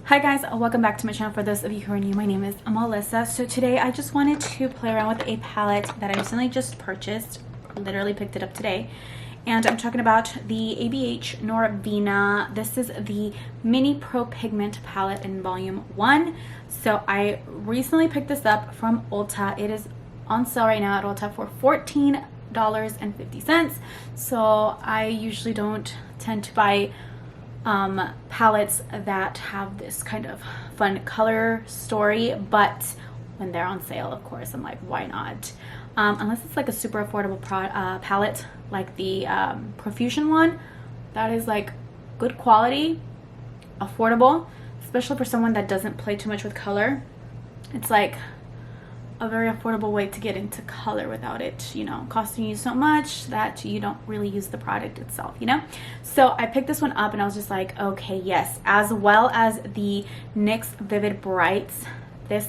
Hi guys, welcome back to my channel. For those of you who are new, my name is Melissa. So today I just wanted to play around with a palette that I recently just purchased. Literally picked it up today. And I'm talking about the ABHx Norvina. This is the Mini Pro Pigment palette in volume 1. So I recently picked this up from Ulta. It is on sale right now at Ulta for $14.50. So I usually don't tend to buy palettes that have this kind of fun color story, but when they're on sale, of course, I'm like, why not? Unless it's like a super affordable palette like the Profusion one that is like good quality, affordable, especially for someone that doesn't play too much with color. It's like a very affordable way to get into color without it, you know, costing you so much that you don't really use the product itself, you know. So I picked this one up and I was just like, okay, yes, as well as the NYX Vivd Brights, this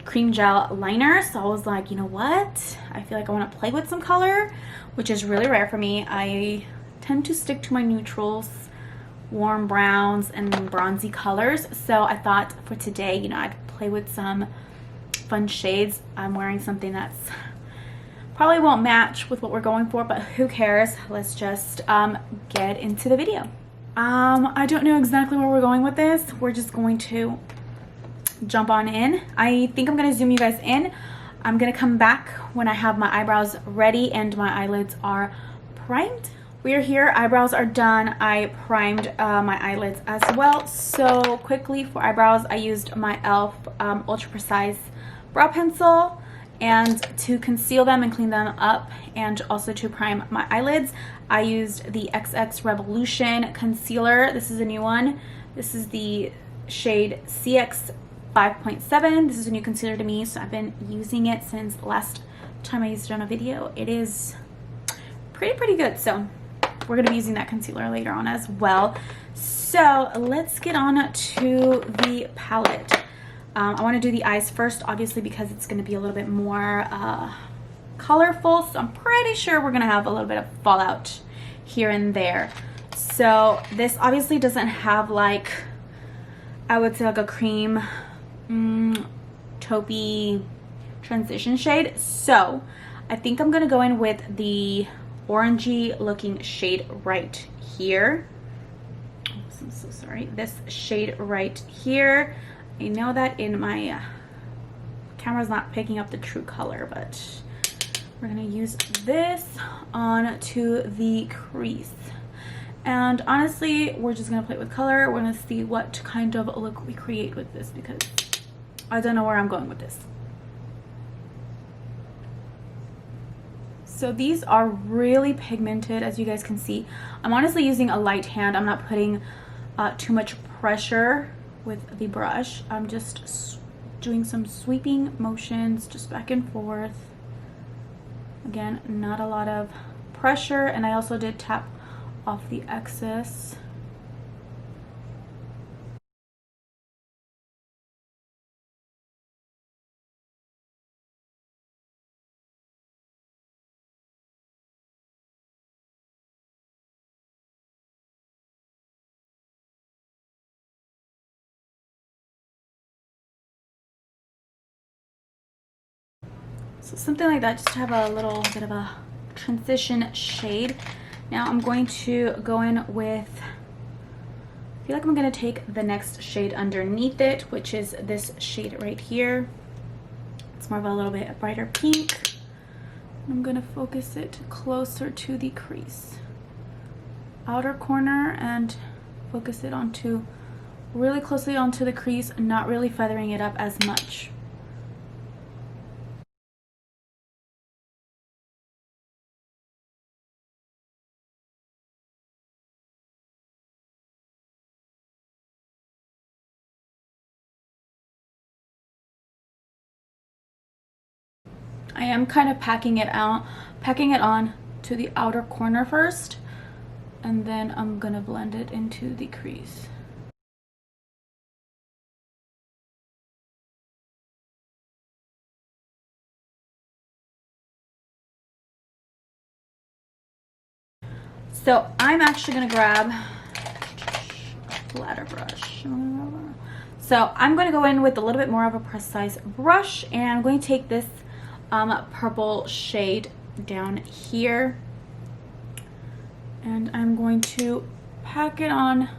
cream gel liner. So I was like, you know what, I feel like I want to play with some color, which is really rare for me. I tend to stick to my neutrals, warm browns and bronzy colors. So I thought for today, you know, I'd play with some fun shades. I'm wearing something that's probably won't match with what we're going for, but who cares? Let's just get into the video. I don't know exactly where we're going with this. We're just going to jump on in. I think I'm going to zoom you guys in. I'm going to come back when I have my eyebrows ready and my eyelids are primed. We are here, eyebrows are done. I primed my eyelids as well. So quickly for eyebrows, I used my E.L.F Ultra Precise brow pencil, and to conceal them and clean them up and also to prime my eyelids, I used the XX Revolution concealer. This is a new one. This is the shade CX 5.7. This is a new concealer to me, so I've been using it since last time I used it on a video. It is pretty good, so we're going to be using that concealer later on as well. So let's get on to the palette. I want to do the eyes first, obviously, because it's going to be a little bit more colorful. So I'm pretty sure we're going to have a little bit of fallout here and there. So this obviously doesn't have like, I would say like a cream taupey transition shade. So I think I'm going to go in with the orangey looking shade right here. Oops, I'm so sorry. This shade right here. I know that in my camera's not picking up the true color, but we're gonna use this on to the crease. And honestly, we're just gonna play with color. We're gonna see what kind of look we create with this, because I don't know where I'm going with this. So these are really pigmented, as you guys can see. I'm honestly using a light hand. I'm not putting too much pressure with the brush. I'm just doing some sweeping motions, just back and forth. Again, not a lot of pressure, and I also did tap off the excess. So something like that, just to have a little bit of a transition shade. Now I'm going to go in with, I feel like I'm going to take the next shade underneath it, which is this shade right here. It's more of a little bit brighter pink. I'm going to focus it closer to the crease, outer corner, and focus it onto really closely onto the crease, not really feathering it up as much. I am kind of packing it on to the outer corner first, and then I'm gonna blend it into the crease. So I'm actually gonna grab flatter brush. So I'm going to go in with a little bit more of a precise brush, and I'm going to take this purple shade down here, and I'm going to pack it on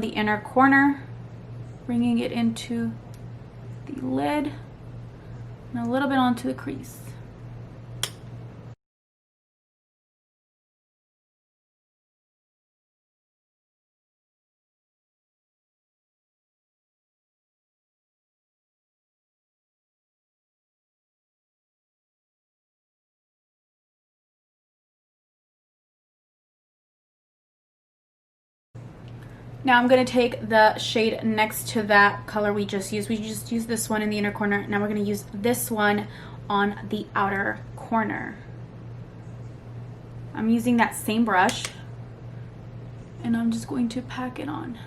the inner corner, bringing it into the lid and a little bit onto the crease. Now I'm going to take the shade next to that color we just used. We just used this one in the inner corner. Now we're going to use this one on the outer corner. I'm using that same brush, and I'm just going to pack it on.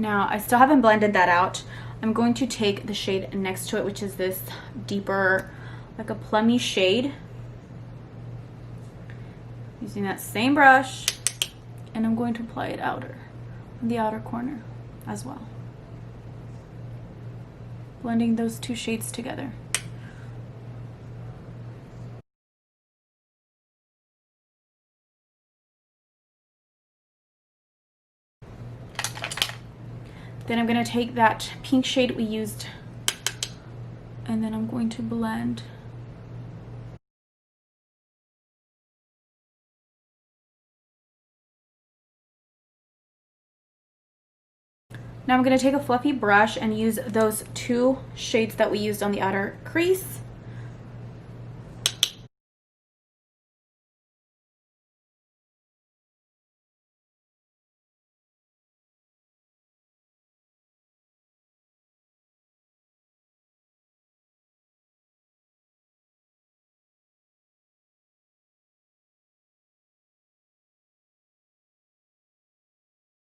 Now, I still haven't blended that out. I'm going to take the shade next to it, which is this deeper, like a plummy shade. Using that same brush, and I'm going to apply it on the outer corner as well. Blending those two shades together. Then I'm going to take that pink shade we used, and then I'm going to blend. Now I'm going to take a fluffy brush and use those two shades that we used on the outer crease.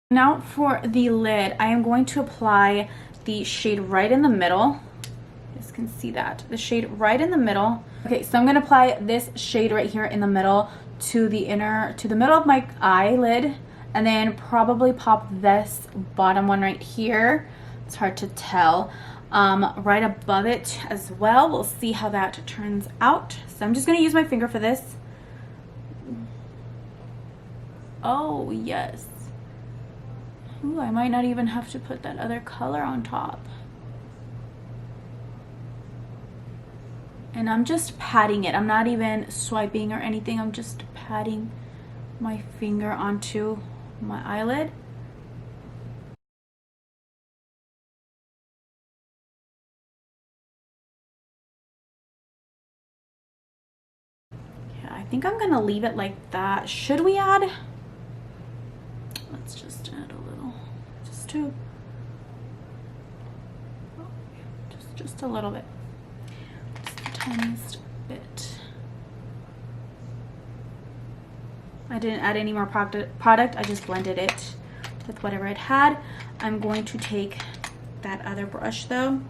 Now for the lid, I am going to apply the shade right in the middle. You guys can see that, the shade right in the middle. Okay, so I'm going to apply this shade right here in the middle to the middle of my eyelid, and then probably pop this bottom one right here. It's hard to tell. Right above it as well. We'll see how that turns out. So I'm just going to use my finger for this. Oh, yes. Ooh, I might not even have to put that other color on top. And I'm just patting it. I'm not even swiping or anything. I'm just patting my finger onto my eyelid. Yeah, I think I'm gonna leave it like that. Should we add? Let's just add a little, just a little bit, just the tiniest bit. I didn't add any more product. I just blended it with whatever it had. I'm going to take that other brush though,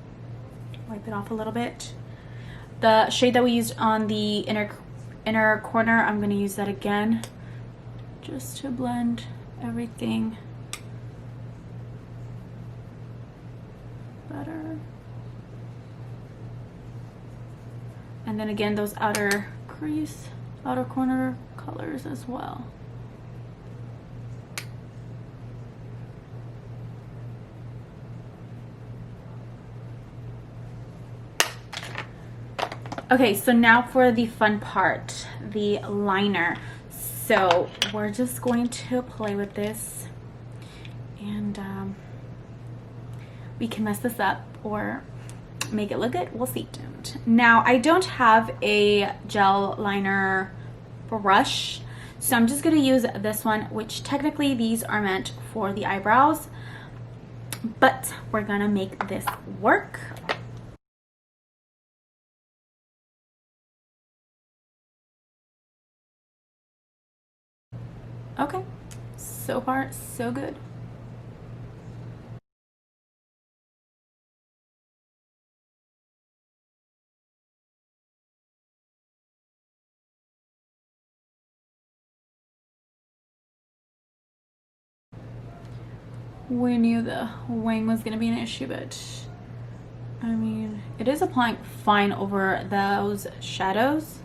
wipe it off a little bit. The shade that we used on the inner corner, I'm going to use that again just to blend everything better. And then again, those outer corner colors as well. Okay, so now for the fun part, the liner. So we're just going to play with this, and we can mess this up or make it look good. We'll see. Now, I don't have a gel liner brush, so I'm just going to use this one, which technically these are meant for the eyebrows, but we're going to make this work. Okay, so far so good. We knew the wing was gonna be an issue, but I mean, it is applying fine over those shadows.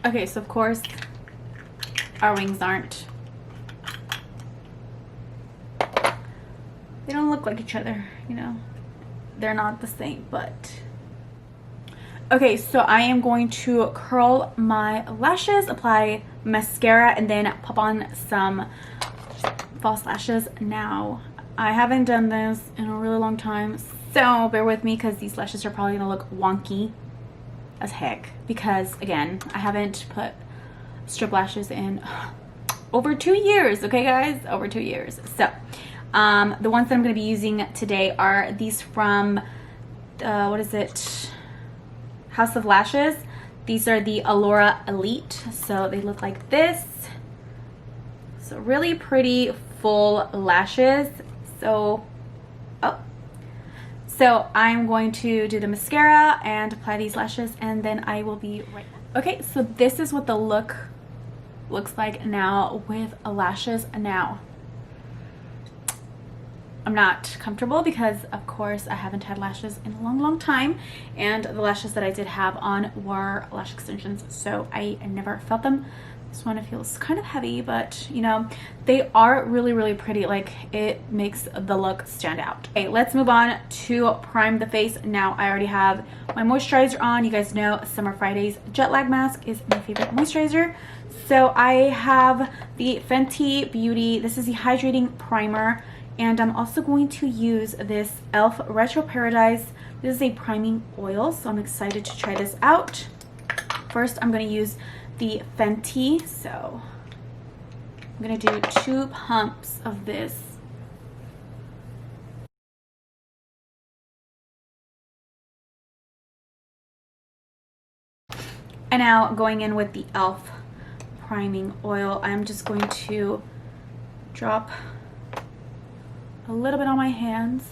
Okay, so of course our wings aren't, they don't look like each other, you know, they're not the same. But okay, so I am going to curl my lashes, apply mascara, and then pop on some false lashes. Now, I haven't done this in a really long time, so bear with me because these lashes are probably gonna look wonky as heck, because again, I haven't put strip lashes in over 2 years. Okay guys, over 2 years. So the ones that I'm going to be using today are these from what is it, House of Lashes. These are the Allure Elite, so they look like this. So really pretty full lashes. So I'm going to do the mascara and apply these lashes, and then I will be right back. Okay, so this is what the look looks like now with lashes. Now, I'm not comfortable because, of course, I haven't had lashes in a long time, and the lashes that I did have on were lash extensions, so I never felt them. This one feels kind of heavy, but you know, they are really pretty. Like, it makes the look stand out. Okay, let's move on to prime the face. Now, I already have my moisturizer on. You guys know Summer Fridays Jet Lag Mask is my favorite moisturizer. So I have the Fenty Beauty, this is the Hydrating Primer, and I'm also going to use this E.L.F Retro Paradise. This is a priming oil, so I'm excited to try this out. First, I'm going to use the Fenty, so I'm going to do 2 pumps of this. And now going in with the E.L.F priming oil, I'm just going to drop a little bit on my hands,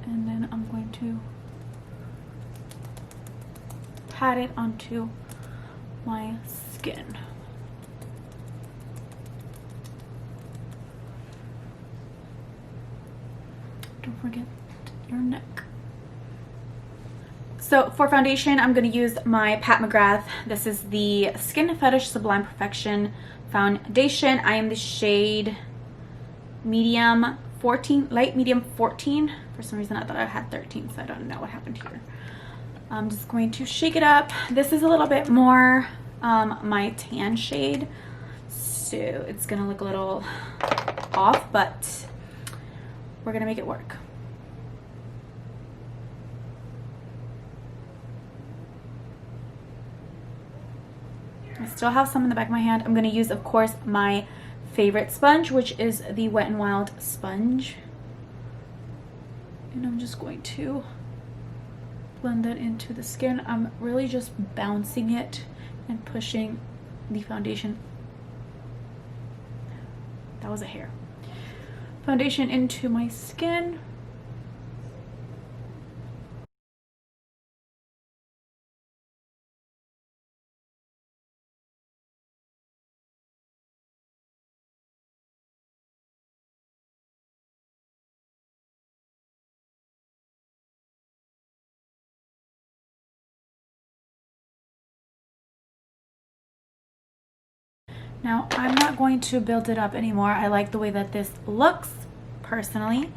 and then I'm going to pat it onto my skin. Don't forget your neck. So for foundation, I'm going to use my Pat McGrath. This is the Skin Fetish Sublime Perfection Foundation. I am the shade medium 14, light medium 14. For some reason I thought I had 13, so I don't know what happened here. I'm just going to shake it up. This is a little bit more my tan shade, so it's gonna look a little off, but we're gonna make it work. I still have some in the back of my hand. I'm gonna use, of course, my favorite sponge, which is the Wet n Wild sponge, and I'm just going to blend that into the skin. I'm really just bouncing it and pushing the foundation, that was a hair, foundation into my skin. Now, I'm not going to build it up anymore. I like the way that this looks, personally.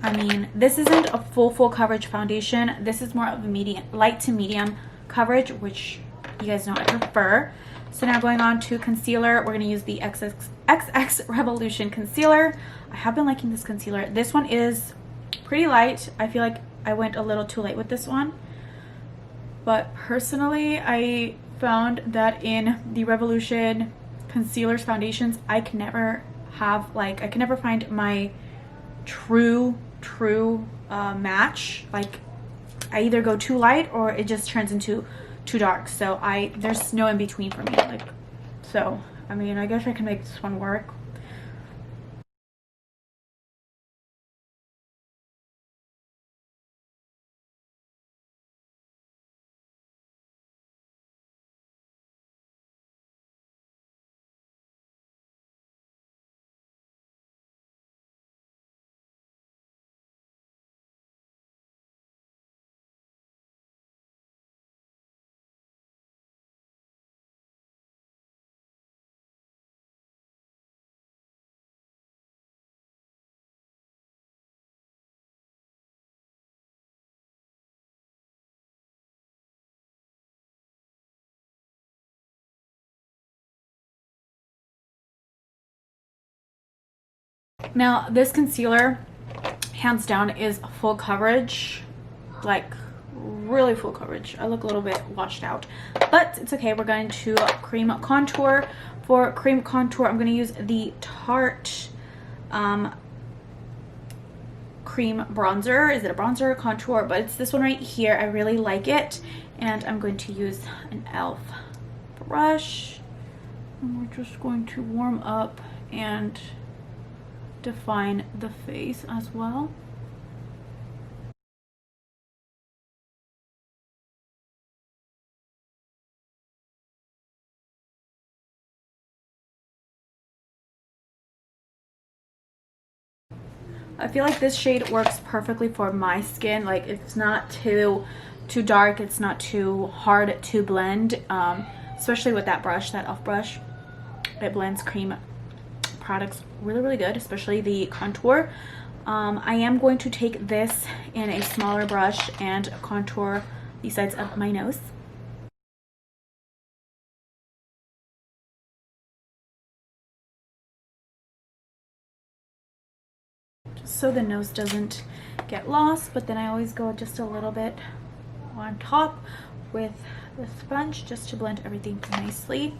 I mean, this isn't a full coverage foundation. This is more of a medium, light to medium coverage, which you guys know I prefer. So now going on to concealer, we're going to use the XX Revolution Concealer. I have been liking this concealer. This one is pretty light. I feel like I went a little too light with this one. But personally, I found that in the Revolution concealers, foundations, I can never have, like, I can never find my true match. Like, I either go too light or it just turns into too dark. So there's no in between for me. Like, so I mean, I guess I can make this one work. Now, this concealer, hands down, is full coverage, like really full coverage. I look a little bit washed out, but it's okay. We're going to cream contour. For cream contour, I'm going to use the Tarte cream bronzer. Is it a bronzer or contour? But it's this one right here. I really like it, and I'm going to use an E.L.F brush, and we're just going to warm up and define the face as well. I feel like this shade works perfectly for my skin. Like, it's not too dark, it's not too hard to blend, especially with that brush, that E.L.F brush. It blends cream products really good, especially the contour. I am going to take this in a smaller brush and contour the sides of my nose. Just so the nose doesn't get lost, but then I always go just a little bit on top with the sponge just to blend everything nicely.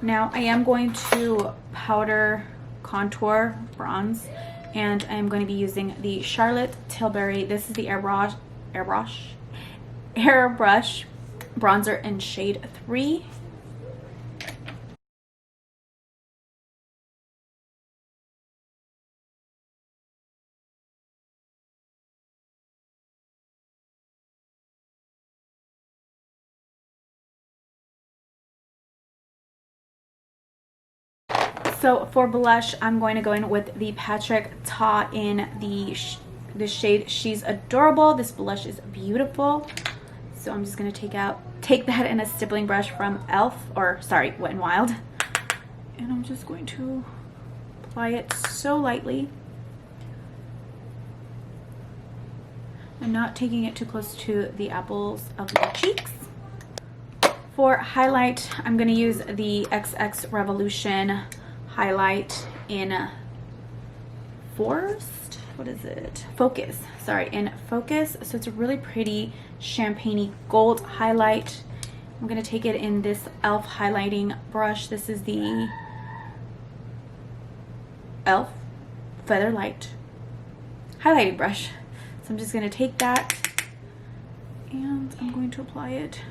Now I am going to powder contour bronze, and I am going to be using the Charlotte Tilbury. This is the Airbrush bronzer in shade 3. So for blush, I'm going to go in with the Patrick Ta in the shade She's Adorable. This blush is beautiful. So I'm just going to take that in a stippling brush from E.L.F, or sorry, Wet n Wild. And I'm just going to apply it so lightly. I'm not taking it too close to the apples of my cheeks. For highlight, I'm going to use the XX Revolution highlight in Focus. Sorry, in Focus. So it's a really pretty champagne-y gold highlight. I'm going to take it in this E.L.F highlighting brush. This is the E.L.F Feather Light highlighting brush. So I'm just going to take that and I'm going to apply it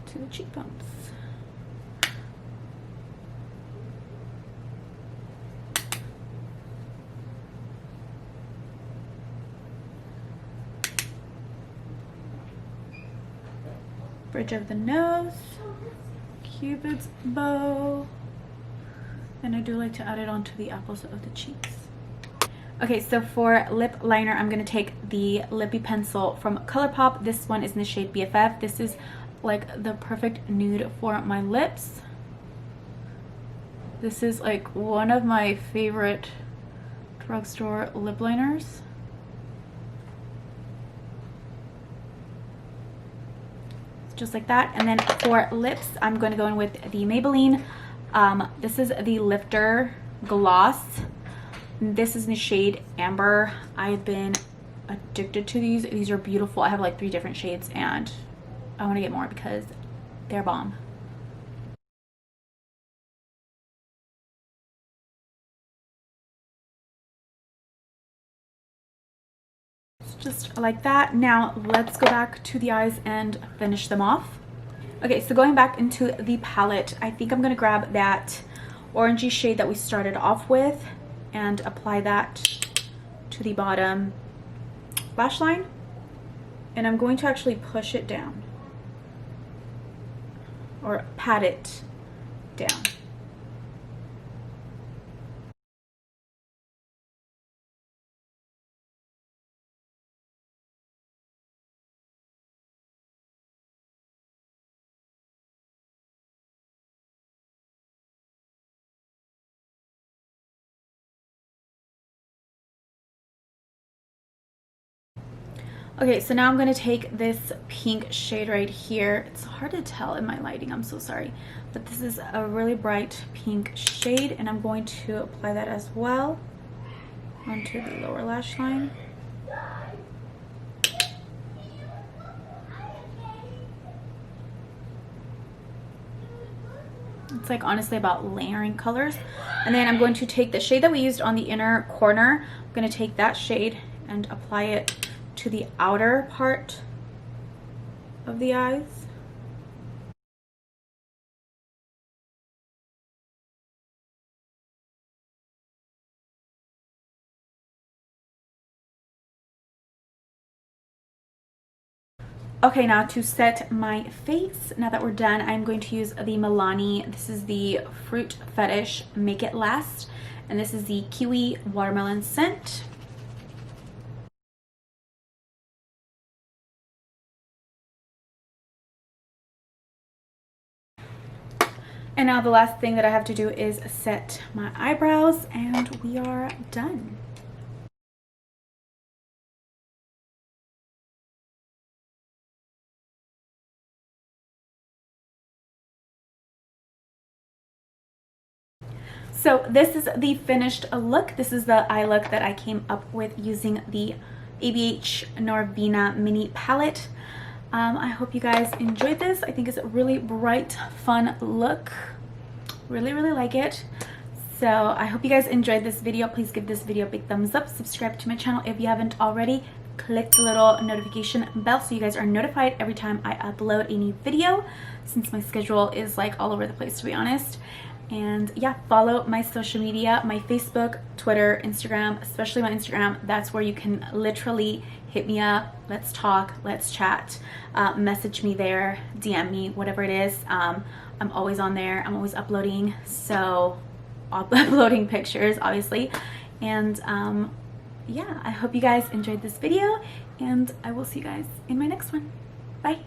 to the cheekbones. Bridge of the nose, Cupid's bow, and I do like to add it onto the apples of the cheeks. Okay, so for lip liner, I'm going to take the Lippie pencil from Colourpop. This one is in the shade BFF. This is like the perfect nude for my lips. This is like one of my favorite drugstore lip liners. Just like that. And then for lips, I'm going to go in with the Maybelline. This is the Lifter Gloss. This is in the shade Amber. I've been addicted to these. These are beautiful. I have like 3 different shades and I want to get more because they're bomb. Just like that. Now let's go back to the eyes and finish them off. Okay, so going back into the palette, I think I'm going to grab that orangey shade that we started off with and apply that to the bottom lash line. And I'm going to actually push it down or pat it down. Okay, so now I'm going to take this pink shade right here. It's hard to tell in my lighting, I'm so sorry. But this is a really bright pink shade, and I'm going to apply that as well onto the lower lash line. It's like honestly about layering colors. And then I'm going to take the shade that we used on the inner corner. I'm going to take that shade and apply it to the outer part of the eyes. Okay, now to set my face, now that we're done, I'm going to use the Milani. This is the Fruit Fetish Make It Last, and this is the Kiwi Watermelon scent. And now the last thing that I have to do is set my eyebrows, and we are done. So this is the finished look. This is the eye look that I came up with using the ABHx Norvina Mini palette. I hope you guys enjoyed this. I think it's a really bright, fun look. Really like it. So I hope you guys enjoyed this video. Please give this video a big thumbs up. Subscribe to my channel if you haven't already. Click the little notification bell so you guys are notified every time I upload a new video, since my schedule is like all over the place, to be honest. And yeah, follow my social media, my Facebook, Twitter, Instagram, especially my Instagram. That's where you can literally hit me up. Let's talk, let's chat, message me there, DM me, whatever it is. I'm always on there. I'm always uploading. So uploading pictures, obviously. And yeah, I hope you guys enjoyed this video, and I will see you guys in my next one. Bye.